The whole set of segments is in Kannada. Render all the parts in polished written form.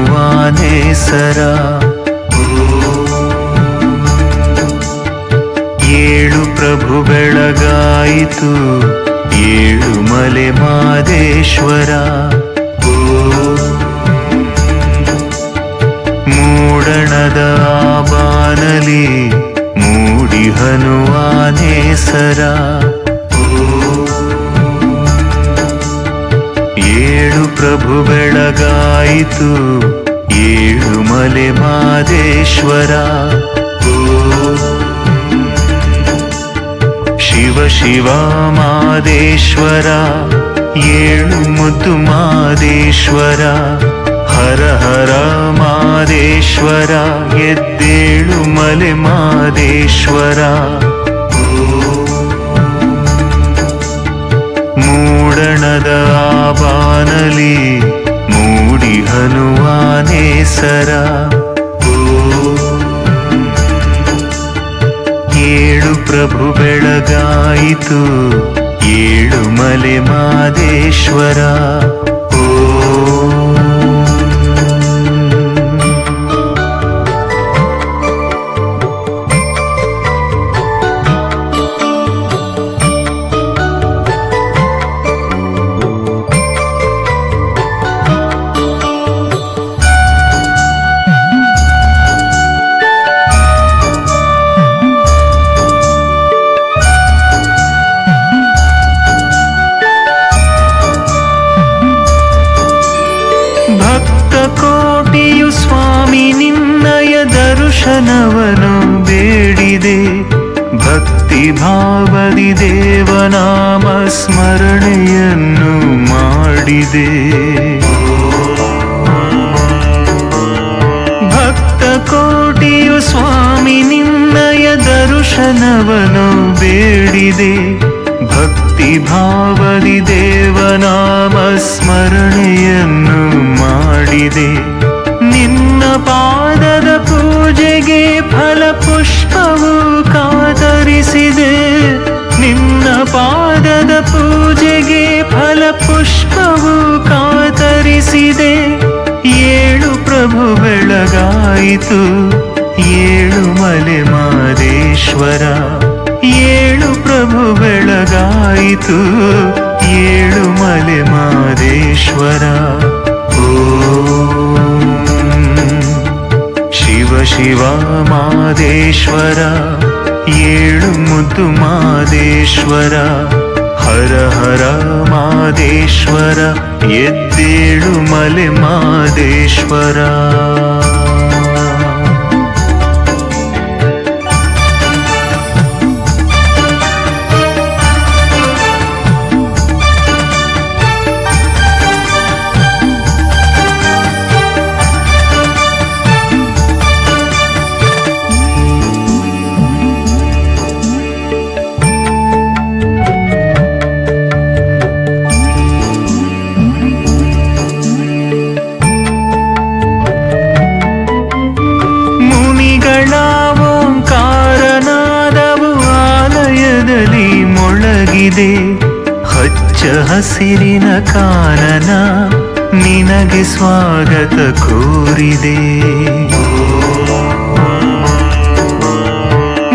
ಮೂಡಿಹನುವಾನೇಸರ ಏಳು ಪ್ರಭು ಬೆಳಗಾಯಿತು ಏಳು ಮಲೆ ಮಾದೇಶ್ವರ ಮೂಡಣದ ಬಾನಲಿ ಮೂಡಿಹನುವಾನೇಸರ ಏಳು ಪ್ರಭು ಬೆಳಗಾಯಿತು ಏಳು ಮಲೆ ಮಾದೇಶ್ವರ ಶಿವ ಶಿವ ಮಾದೇಶ್ವರ ಏಳು ಮುದ್ದು ಮಾದೇಶ್ವರ ಹರ ಹರ ಮಾದೇಶ್ವರ ಎದ್ದೇಳು ಮಲೆ ಮಾದೇಶ್ವರ ಮೂಡಣದ ಬಾನಲಿ ಮೂಡಿಹನುವಾನೇಸರ ಏಳು ಪ್ರಭು ಬೆಳಗಾಯಿತು ಏಳು ಮಲೆ ಮಾದೇಶ್ವರ ಕೋಟಿಯು ಸ್ವಾಮಿ ನಿನ್ನಯ ದರ್ಶನವನು ಬೇಡಿದೆ ಭಕ್ತಿ ಭಾವದಿ ದೇವನಾಮ ಸ್ಮರಣೆಯನ್ನು ಮಾಡಿದೆ ಭಕ್ತ ಕೋಟಿಯು ಸ್ವಾಮಿ ನಿನ್ನಯ ದರ್ಶನವನು ಬೇಡಿದೆ ಭಕ್ತಿ ಭಾವದಿ ದೇವನಾಮ ಸ್ಮರಣೆಯನ್ನು ಮಾಡಿದೆ ನಿನ್ನ ಪಾದದ ಪೂಜೆಗೆ ಫಲ ಪುಷ್ಪವು ಕಾತರಿಸಿದೆ ನಿನ್ನ ಪಾದದ ಪೂಜೆಗೆ ಫಲ ಪುಷ್ಪವು ಕಾತರಿಸಿದೆ ಏಳು ಪ್ರಭು ಬೆಳಗಾಯಿತು ಏಳು ಮಲೆ ಮಾದೇಶ್ವರ ಏಳು ಪ್ರಭು ಬೆಳಗಾಯಿತು ಏಳು ಮಲೆ ಮಾದೇಶ್ವರ ಶಿವ ಶಿವ ಮಾದೇಶ್ವರ ಏಳು ಮುದ್ದು ಮಾದೇಶ್ವರ ಹರ ಹರ ಮಾದೇಶ್ವರ ಎದ್ದೇಳು ಮಲೆ ಮಾದೇಶ್ವರ ಓಂಕಾರನಾದವು ಆಲಯದಲ್ಲಿ ಮೊಳಗಿದೆ ಹಚ್ಚ ಹಸಿರಿನ ಕಾನನ ನಿನಗೆ ಸ್ವಾಗತ ಕೋರಿದೆ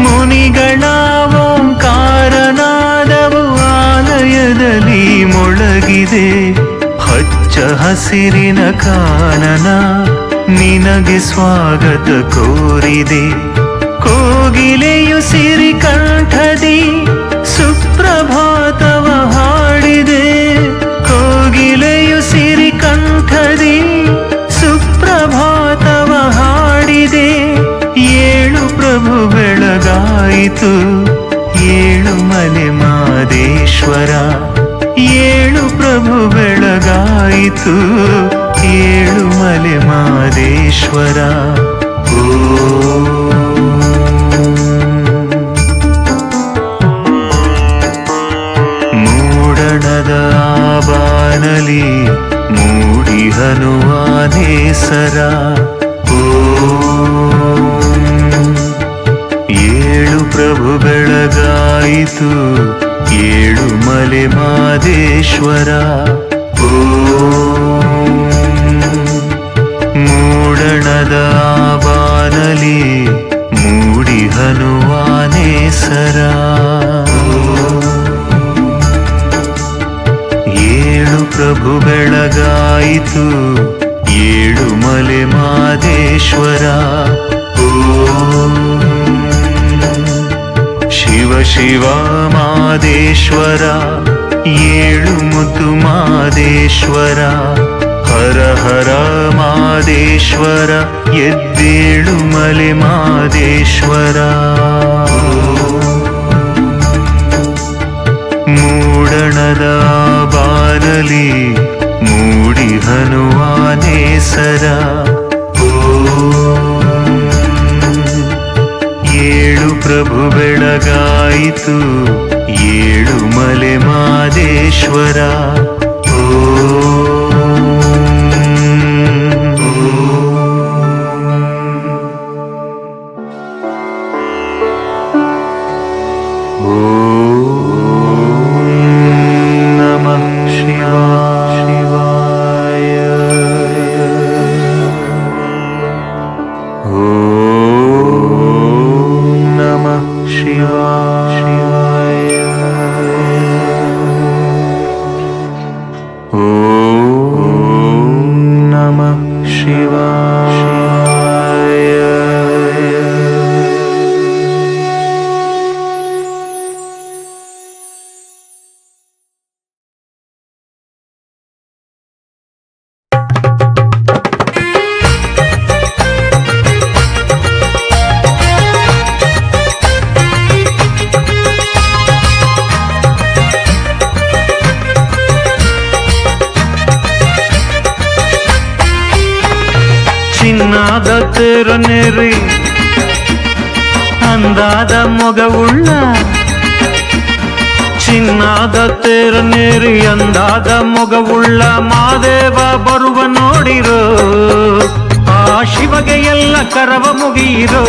ಮುನಿಗಳ ಓಂಕಾರನಾದವು ಆಲಯದಲ್ಲಿ ಮೊಳಗಿದೆ ಹಚ್ಚ ಹಸಿರಿನ ಕಾನನ ನಿನಗೆ ಸ್ವಾಗತ ಕೋರಿದೆ ಕೋಗಿಲೆಯು ಸಿರಿಕಂಠದಿ ಸುಪ್ರಭಾತ ಬೆಳಗಾಯಿತು ಏಳು ಮಲೆ ಮಾದೇಶ್ವರ ಏಳು ಪ್ರಭು ಬೆಳಗಾಯಿತು ಏಳು ಮಲೆ ಮಾದೇಶ್ವರ ಮೂಡಣದ ಬಾನಲಿ ಮೂಡಿಹನು ಆದೇಸರ ಏಳು ಪ್ರಭು ಬೆಳಗಾಯಿತು ಏಳು ಮಲೆ ಮಾದೇಶ್ವರ ಮೂಡಣದ ಬಾನಲಿ ಮೂಡಿಹನು ಆನೇಸರ ಏಳು ಪ್ರಭು ಬೆಳಗಾಯಿತು ಏಳು ಮಲೆ ಮಾದೇಶ್ವರ ಶಿವ ಶಿವ ಮಾದೇಶ್ವರ ಏಳು ಮುದ್ದು ಮಾದೇಶ್ವರ ಹರ ಹರ ಮಾದೇಶ್ವರ ಎದ್ದೇಳು ಮಲೆ ಮಾದೇಶ್ವರ ಮೂಡಣದ ಬಾನಲಿ ಮೂಡಿಹನು ಆನೇಸರ ಏಳು ಪ್ರಭು ಬೆಳಗಾಯಿತು ಏಳು ಮಲೆ ಮಾದೇಶ್ವರ ಚಿನ್ನಾದ ತೆರನೆರಿ ಅಂದಾದ ಮೊಗವುಳ್ಳ ಚಿನ್ನಾದ ತೆರನೆರಿ ಅಂದಾದ ಮೊಗವುಳ್ಳ ಮಾದೇವ ಬರುವ ನೋಡಿರೋ ಆ ಶಿವಗೆ ಎಲ್ಲ ಕರವ ಮುಗಿಯಿರೋ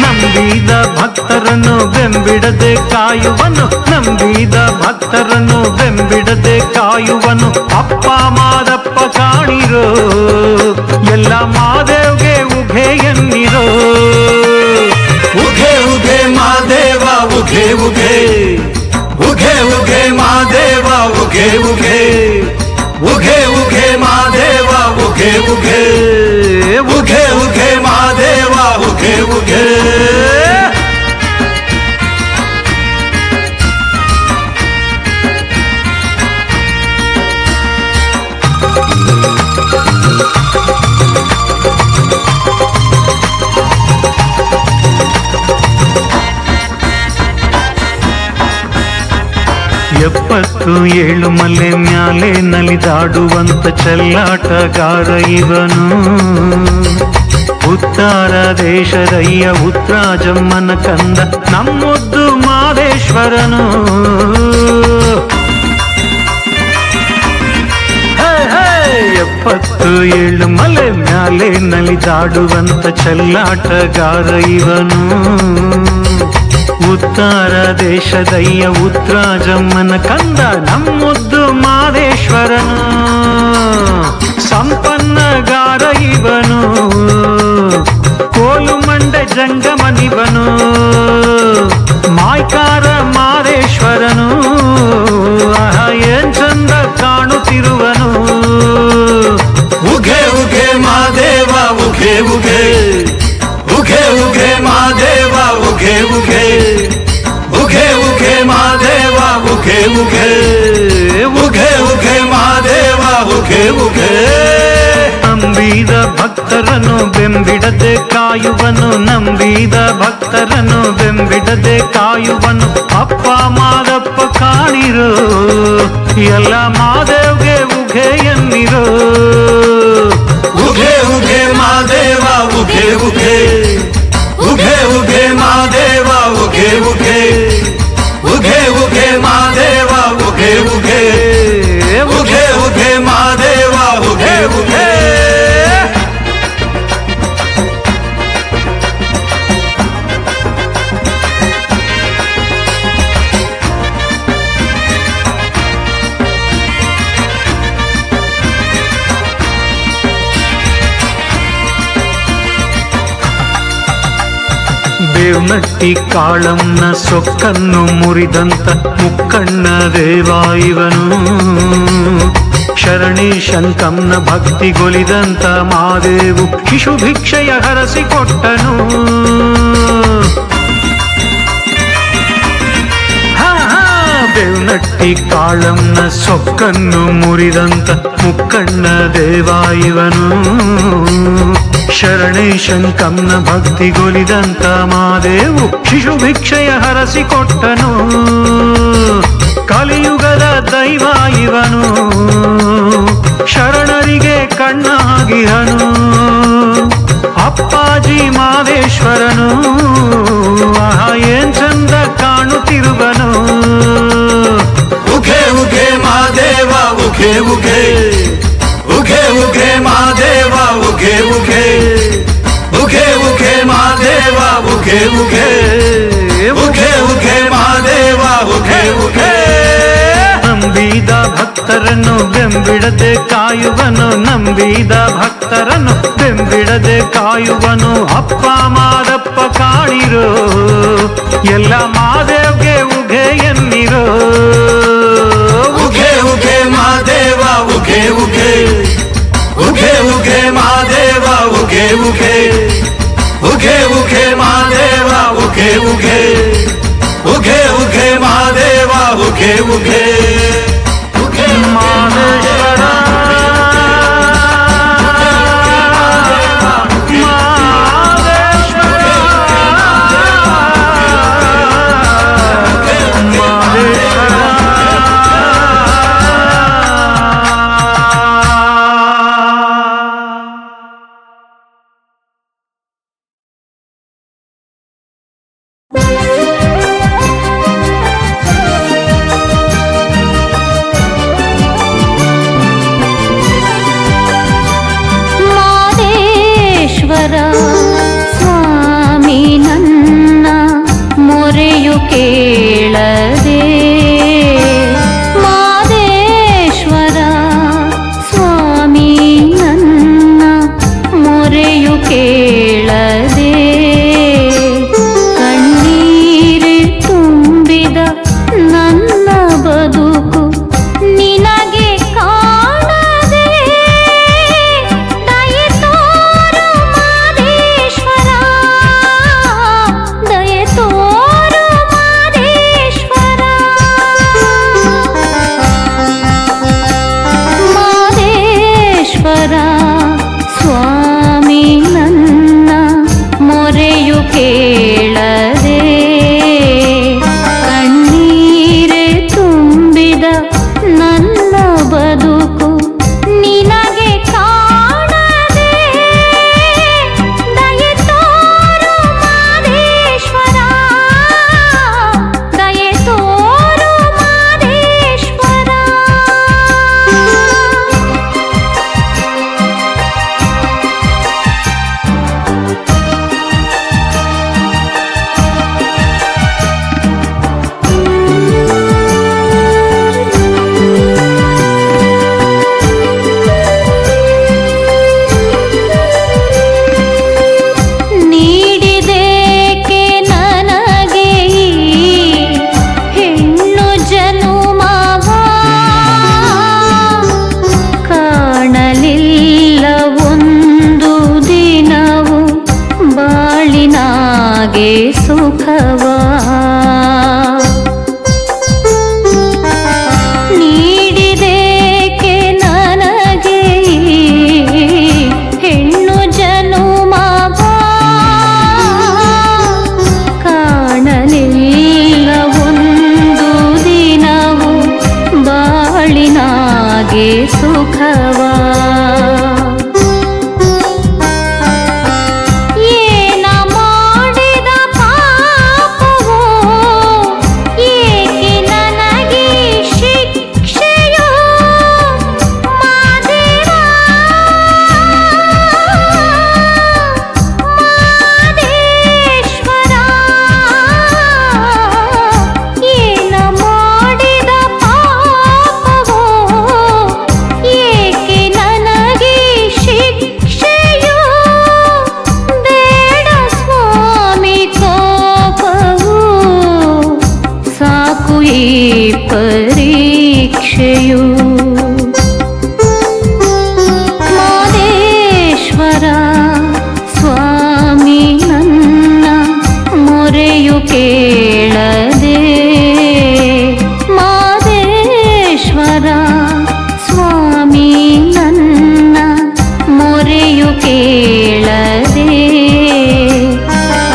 ನಂಬಿದ ಭಕ್ತರನ್ನು ಬೆಂಬಿಡದೆ ಕಾಯುವನು ನಂಬಿದ ಭಕ್ತರನ್ನು ಬೆಂಬಿಡದೆ ಕಾಯುವನು ಅಪ್ಪ ಮಾದಪ್ಪ ಕಾಣಿರೋ ಎಲ್ಲ ಮಾದೇವ್ಗೆ ಉಘೆ ಎನ್ನಿರೋ ಉಘೆ ಉಘೆ ಮಾದೇವ ಉಘೆ ಉಘೆ ಉಘೆ ಉಘೆ ಮಾದೇವ ಉಘೆ ಉಘೆ ಉಘೆ ಉಘೆ ಮಾದೇವ ಉಘೆ ಉಘೆ ಉಘೆ ಉಘೆ ಮಾದೇವ ಉಘೆ ಉಘೆ ಎಪ್ಪತ್ತು ಏಳು ಮಲೆ ಮ್ಯಾಲೆ ನಲಿದಾಡುವಂತ ಚೆಲ್ಲಾಟಗಾರ ಇವನು ಉತ್ತರ ದೇಶದಯ್ಯ ಉತ್ರಾಜಮ್ಮನ ಕಂದ ನಮ್ಮೊದ್ದು ಮಾದೇಶ್ವರನು ಎಪ್ಪತ್ತು ಏಳು ಮಲೆ ಮ್ಯಾಲೆ ನಲಿದಾಡುವಂತ ಚೆಲ್ಲಾಟಗಾರ ಇವನು ಉತ್ತರ ದೇಶದಯ್ಯ ಉತ್ರಾಜಮ್ಮನ ಕಂದ ನಮ್ಮೊದ್ದು ಮಾದೇಶ್ವರನು ಸಂಪನ್ನಗಾರ ಇವನು ಕೋಲು ಮಂಡೆ ಜಂಗಮನಿವನು ಮಾಯ್ಕಾರ ಮಾದೇಶ್ವರನು ಏನ್ ಚಂದ ಕಾಣುತ್ತಿರುವನು ಉಘೆ ಉಘೆ ಮಾದೇವ ಉಘೆ ಉಘೆ ಉಘೆ ಉಘೆ ಮಾದೇವ ಉಘೆ ಉಘೆ ಉಘೆ ಉಘೆ ಮಾದೇವ ಉಘೆ ಉಘೆ ಉಘೆ ಉಘೆ ಮಾದೇವ ಉಘೆ ಉಘೆ ಅಂಬಿದ ಭಕ್ತರನ್ನು ಬೆಂಬಿಡದೆ ಕಾಯುವನು, ನಂಬಿದ ಭಕ್ತರನ್ನು ಬೆಂಬಿಡದೆ ಕಾಯುವನು. ಅಪ್ಪ ಮಾದಪ್ಪ ಕಾಣಿರೋ, ಎಲ್ಲ ಮಾದೇವ್ಗೆ ಉಘೆ ಎನ್ನಿರೋ. ಉಘೆ ಉಘೆ ಮಾದೇವ ಉಘೆ ಉಘೆ, ಉಘೆ ಉಘೆ ಮಾದೇವ ಉಘೆ ಉಘೆ, ಉಘೆ ಉಘೆ ಮಾದೇವ ಉಘೆ ಉಘೆ, ಉಘೆ ಉಘೆ ಮಾದೇವ ಉಘೆ ಉಘೆ. ಬೇವ್ನಟ್ಟಿ ಕಾಳಮ್ಮನ ಸೊಕ್ಕನ್ನು ಮುರಿದಂತ ಮುಕ್ಕಣ್ಣ ದೇವ ಇವನು. ಶರಣಿ ಶಂಕಂನ ಭಕ್ತಿಗೊಲಿದಂತ ಮಾದೇವು ಶಿಶು ಭಿಕ್ಷೆಯ ಹರಸಿಕೊಟ್ಟನು. ಬೇವ್ನಟ್ಟಿ ಕಾಳಮ್ಮನ ಸೊಕ್ಕನ್ನು ಮುರಿದಂತ ಮುಕ್ಕಣ್ಣ ದೇವ ಇವನು. ಶರಣಿ ಶಂಕಂನ ಭಕ್ತಿಗೊಲಿದಂತ ಮಾದೇವು ಶಿಶು ಭಿಕ್ಷೆಯ ಹರಸಿಕೊಟ್ಟನು. ಕಲಿಯುಗದ ದೈವ ಇವನು, ಶರಣರಿಗೆ ಕಣ್ಣಾಗಿಹನು. ಅಪ್ಪಾಜಿ ಮಾದೇಶ್ವರನು, ಆಹಾ ಏನ್ ಚಂದ ಕಾಣುತ್ತಿರುವನು. ಉಘೆ ಉಘೆ ಮಾದೇವ ಉಘೆ ಉಘೆ, ಉಘೆ ಉಘೆ ಮಾದೇವ ಉಘೆ ಉಘೆ, ಉಘೆ ಉಘೆ ಮಾದೇವ ಉಘೆ ಉಘೆ, ಉಘೆ ಉಘೆ ಮಾದೇವ ಉಘೆ ಉಘೆ. ನಂಬಿದ ಭಕ್ತರನ್ನು ಬೆಂಬಿಡದೆ ಕಾಯುವನು, ನಂಬಿದ ಭಕ್ತರನ್ನು ಬೆಂಬಿಡದೆ ಕಾಯುವನು. ಅಪ್ಪ ಮಾದಪ್ಪ ಕಾಣಿರೋ, ಎಲ್ಲ ಮಾದೇವ್ಗೆ ಉಘೆ ಎನ್ನಿರೋ. ಉಘೆ ಉಘೆ ಮಾದೇವ ಉಘೆ ಉಘೆ, ಉಘೆ ಉಘೆ ಮಾದೇವ ಉಘೆ ಉಘೆ, ಉಘೆ ಉಘೆ ಮಾದೇವ ಉಘೆ ಉಘೆ, ಉಘೆ ಉಘೆ ಮಾದೇವ ಉಘೆ ಉಘೆ. ಮಾದೇಶ್ವರ ಅರ್ಥವಾ ಏನ ಮಾಡಿದ ಪಾಪವೋ ಏಕೆ ನನಗೆ ಶಿಕ್ಷೆಯೋ ಮಾದೇವ ಮಾದೇಶ್ವರ ಏನ ಮಾಡಿದ ಪಾಪವೋ ಏಕೆ ನನಗೆ ಶಿಕ್ಷೆಯೋ ಬೇಡ ಸ್ವಾಮಿ ಕೋಪವು ಸಾಕು ಈ ಪರೀಕ್ಷೆಯು ಮಾದೇಶ್ವರ ಸ್ವಾಮಿ ನನ್ನ ಮೊರೆಯು ಕೇಳದೆ ಮಾದೇಶ್ವರ ಸ್ವಾಮಿ ನನ್ನ ಮೊರೆಯು ಕೇಳದೆ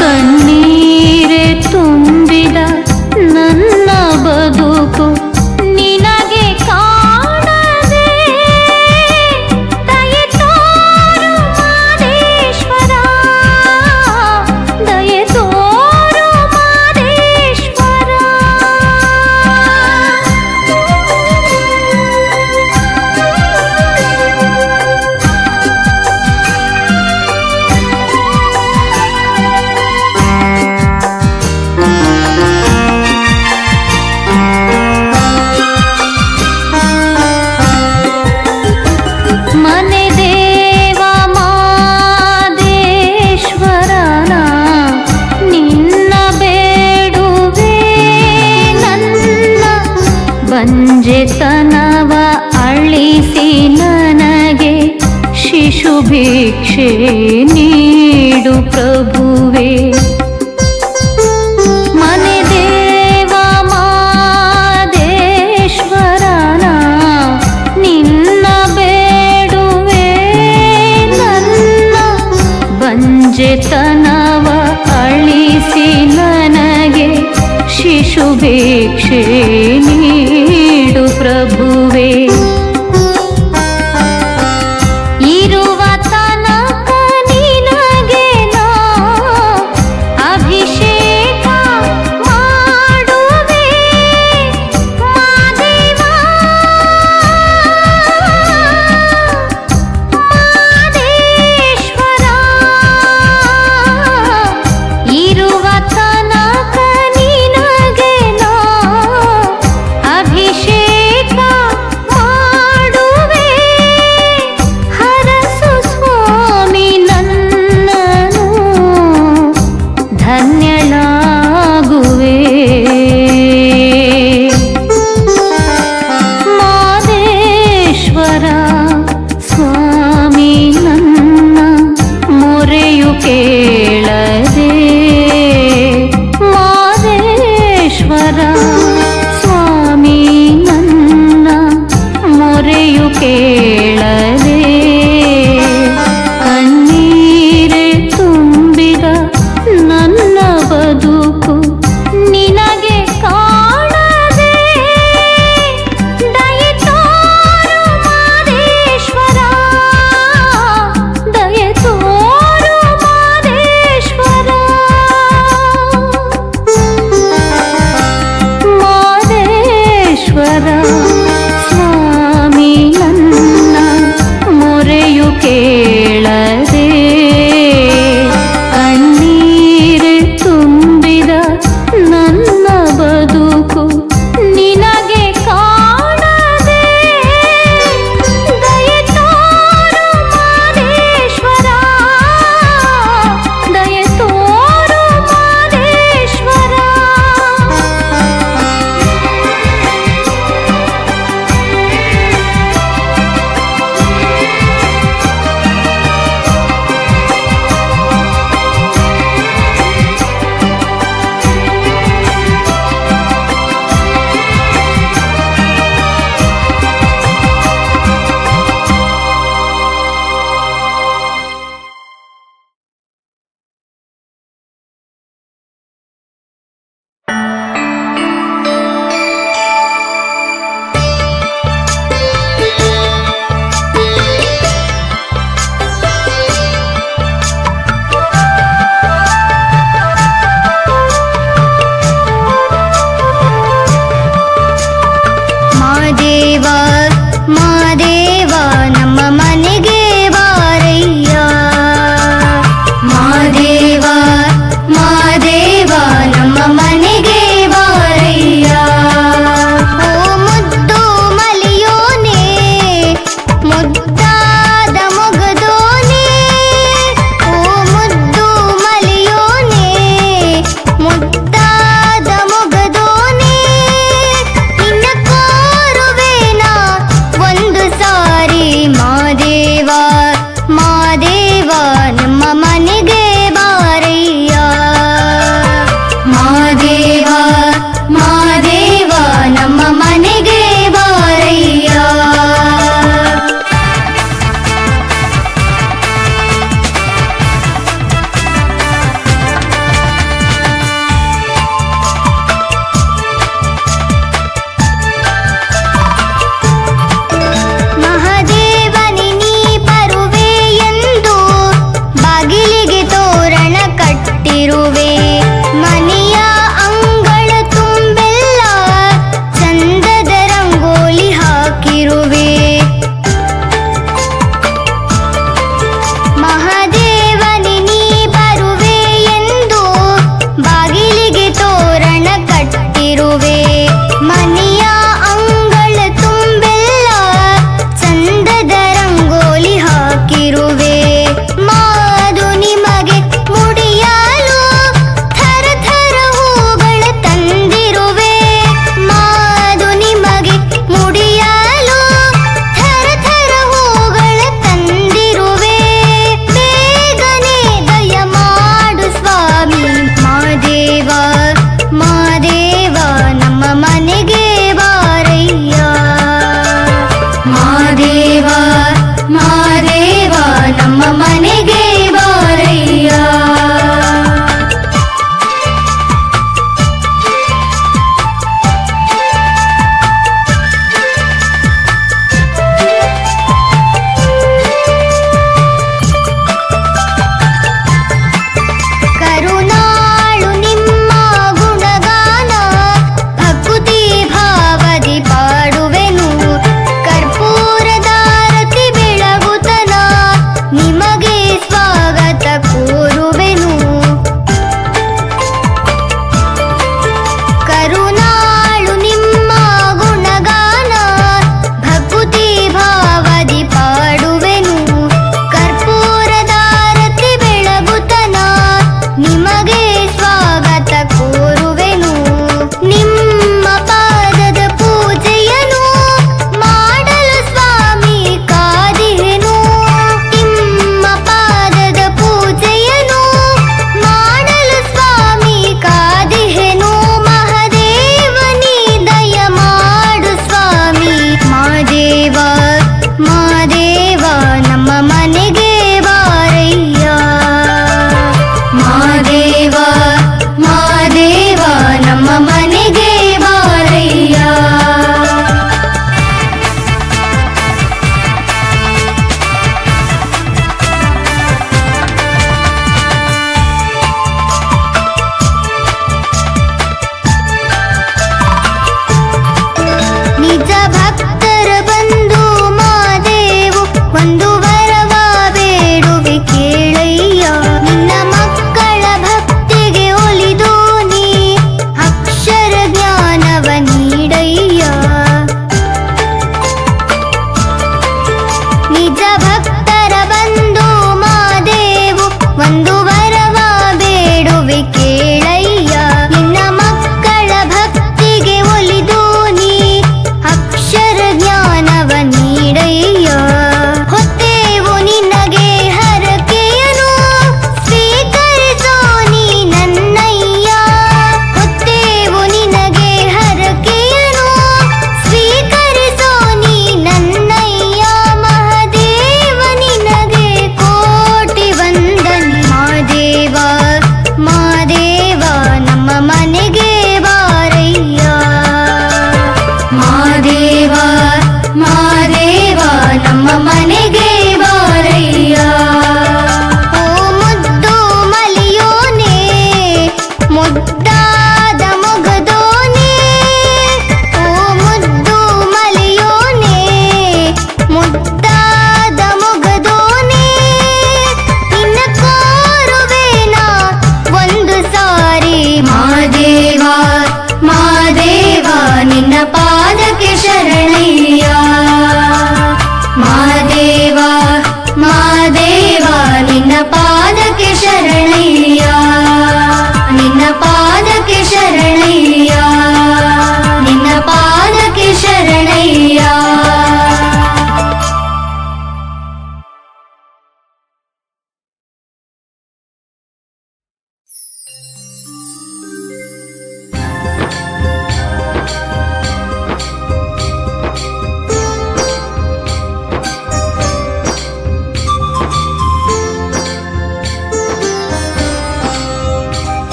ಕಣ್ಣೀರೆ ತುಂಬಿದ ನನ್ನ ಬದುಕು ನಿನಗೆ ಕಾಣದೆ ದಯೆ ತೋರು ಮಾದೇಶ್ವರ ದಯೆ ತೋರು ಮಾದೇಶ್ವರ ಮನೆ ದೇವ ಮಾದೇಶ್ವರನ ನಿನ್ನ ಬೇಡುವೆ ನನ್ನ ಬಂಜೆತನವ ಅಳಿಸಿ ನನಗೆ ಶಿಶು ಭಿಕ್ಷೆ ನೀಡು ಪ್ರಭುವೆ ಮನೆ ದೇವ ಮಾದೇಶ್ವರನ ನಿನ್ನ ಬೇಡುವೆ ನನ್ನ ಬಂಜೆತನವ ಅಳಿಸಿ ನನಗೆ ಶಿಶು ಭಿಕ್ಷೆ ನೀಡು ಪ್ರಭುವೆ ಇರುವ ತನಕ ನಿನಗೆ ನಾ ಅಭಿಷೇಕ ಮಾಡುವೆ ಮಾದೇವ ಮಾದೇಶ್ವರ ಇರುವ ತನಕ ನಿನಗೆ ನಾ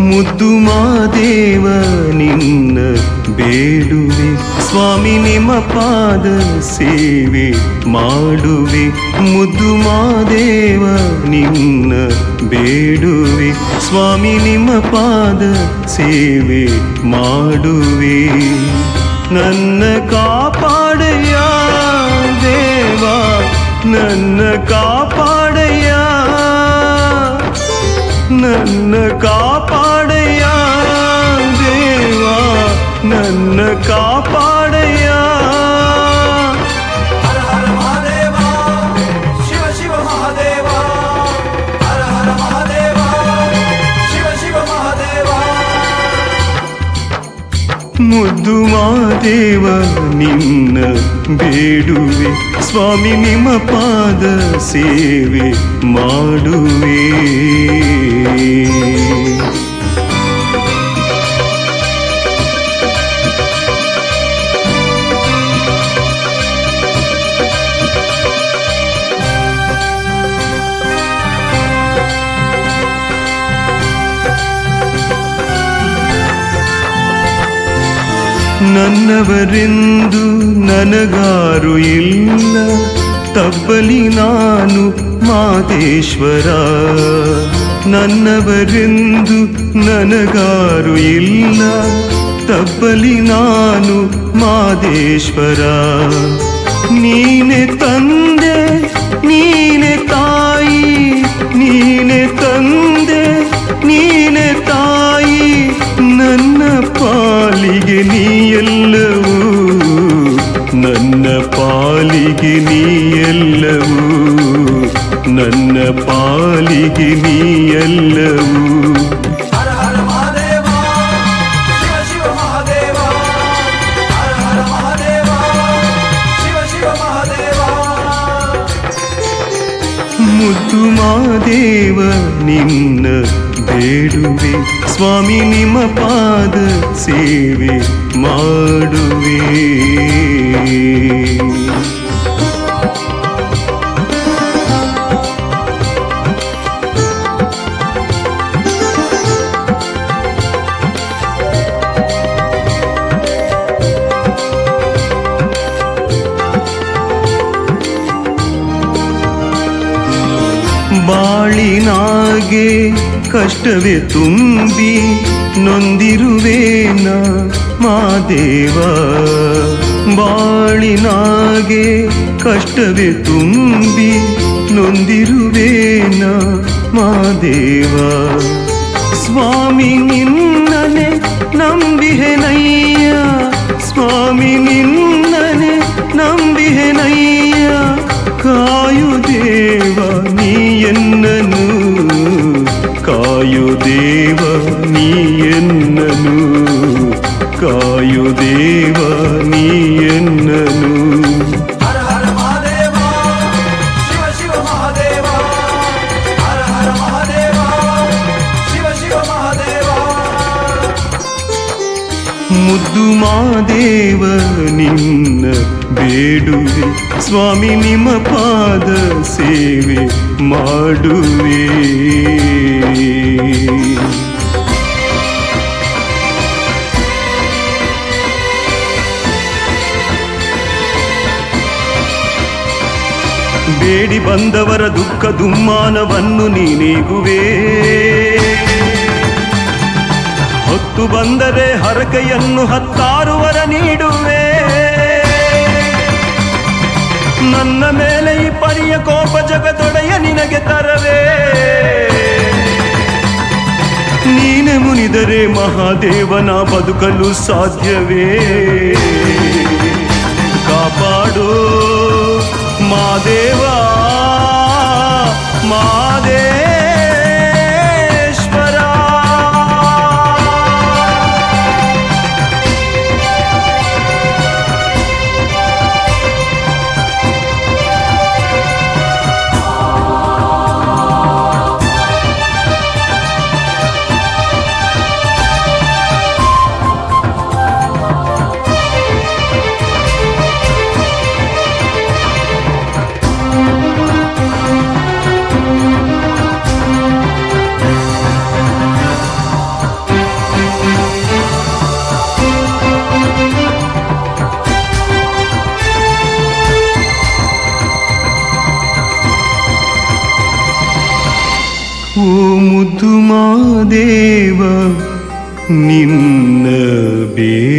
ಮುದ್ದು ಮಾದೇವ ನಿನ್ನ ಬೇಡುವೆ ಸ್ವಾಮಿ ನಿಮ್ಮ ಪಾದ ಸೇವೆ ಮಾಡುವೆ ಮುದ್ದು ಮಾದೇವ ನಿನ್ನ ಬೇಡುವೆ ಸ್ವಾಮಿ ನಿಮ್ಮ ಪಾದ ಸೇವೆ ಮಾಡುವೆ ನನ್ನ ಕಾಪಾಡಯ್ಯ ದೇವಾ ನನ್ನ ಕಾಪಾಡಯ್ಯ ನನ್ನ ಕಾಪಾಡಯ್ಯ ದೇವಾ ನನ್ನ ಕಾಪಾಡಯ್ಯ ಹರ ಹರ ಮಹಾದೇವ ಶಿವ ಶಿವ ಮಹಾದೇವ ಹರ ಹರ ಮಹಾದೇವ ಶಿವ ಶಿವ ಮಹಾದೇವ ಮುದ್ದು ಮಾದೇವ ನಿನ್ನ ಬೇಡುವೆ ಸ್ವಾಮಿ ನಿಮ್ಮ ಪಾದ ಸೇವೆ ಮಾಡುವೆ ನನ್ನವರೆಂದು ನನಗಾರು ಇಲ್ಲ ತಬ್ಬಲಿ ನಾನು ಮಾದೇಶ್ವರ ನನ್ನವರೆಂದು ನನಗಾರು ಇಲ್ಲ ತಬ್ಬಲಿ ನಾನು ಮಾದೇಶ್ವರ ನೀನೆ ತಂದೆ ನೀನೆ ತಾಯಿ ನೀನೆ ತಂದೆ ನೀನೆ ತಾಯಿ ನನ್ನ ಪಾಲಿಗೆ ನೀ ಎಲ್ಲವೂ ನನ್ನ ಪಾಲಿಗೆ ನೀ ಎಲ್ಲವೂ ನನ್ನ ಪಾಲಿಗೆ ನೀ ಎಲ್ಲವೂ ಹರ ಹರ ಮಹಾದೇವ ಶಿವ ಶಿವ ಮಹಾದೇವ ಹರ ಹರ ಮಹಾದೇವ ಶಿವ ಶಿವ ಮಹಾದೇವ ಮುದ್ದು ಮಾದೇವ ನಿನ್ನ ಬೇಡುವೆ ಸ್ವಾಮಿ ನಿಮ್ಮ ಪಾದ ಸೇವೆ ಮಾಡುವೆ ಬಾಳಿನಾಗೆ ಕಷ್ಟವೇ ತುಂಬಿ ನೊಂದಿರುವೇನ ಮಾದೇವ ಬಾಳಿನಾಗೆ ಕಷ್ಟವೇ ತುಂಬಿ ನೊಂದಿರುವೇನ ಮಾದೇವ ಸ್ವಾಮಿ ನಿನ್ನನೆ ನಂಬಿಹೆನಯ್ಯ ಸ್ವಾಮಿ ನಿನ್ನನೆ ನಂಬಿಹೆನಯ್ಯ ಕಾಯು ದೇವ ನೀ ಎನ್ನನು ಕಾಯು ದೇವ ನೀ ಎನ್ನನು ಕಾಯು ದೇವ ನೀ ಎನ್ನನು ಹರ ಹರ ಮಹಾದೇವ ಶಿವ ಶಿವ ಮಹಾದೇವ ಹರ ಹರ ಮಹಾದೇವ ಶಿವ ಶಿವ ಮಹಾದೇವ ಮುದ್ದು ಮಾದೇವ ನಿನ್ನ ಬೇಡುವೆ ಸ್ವಾಮಿ ನಿಮ್ಮ ಪಾದ ಸೇವೆ ಮಾಡುವೆ ಬೇಡಿ ಬಂದವರ ದುಃಖ ದುಮ್ಮಾನವನ್ನು ನೀನೇಗುವೆ ಹೊತ್ತು ಬಂದರೆ ಹರಕೆಯನ್ನು ಹತ್ತಾರುವರ ನೀಡುವೆ ನನ್ನ ಮೇಲೆ ಈ ಪರಿಯ ಕೋಪ ಜಗದೊಡೆಯ ನಿನಗೆ ತರವೇ ನೀನೆ ಮುನಿದರೆ ಮಹಾದೇವನ ಬದುಕಲು ಸಾಧ್ಯವೇ ಕಾಪಾಡೋ ಮಾದೇವ ಮಾದೇಶ್ವರ ದೇವ ನಿನ್ನ ಬೇಡುವೆ.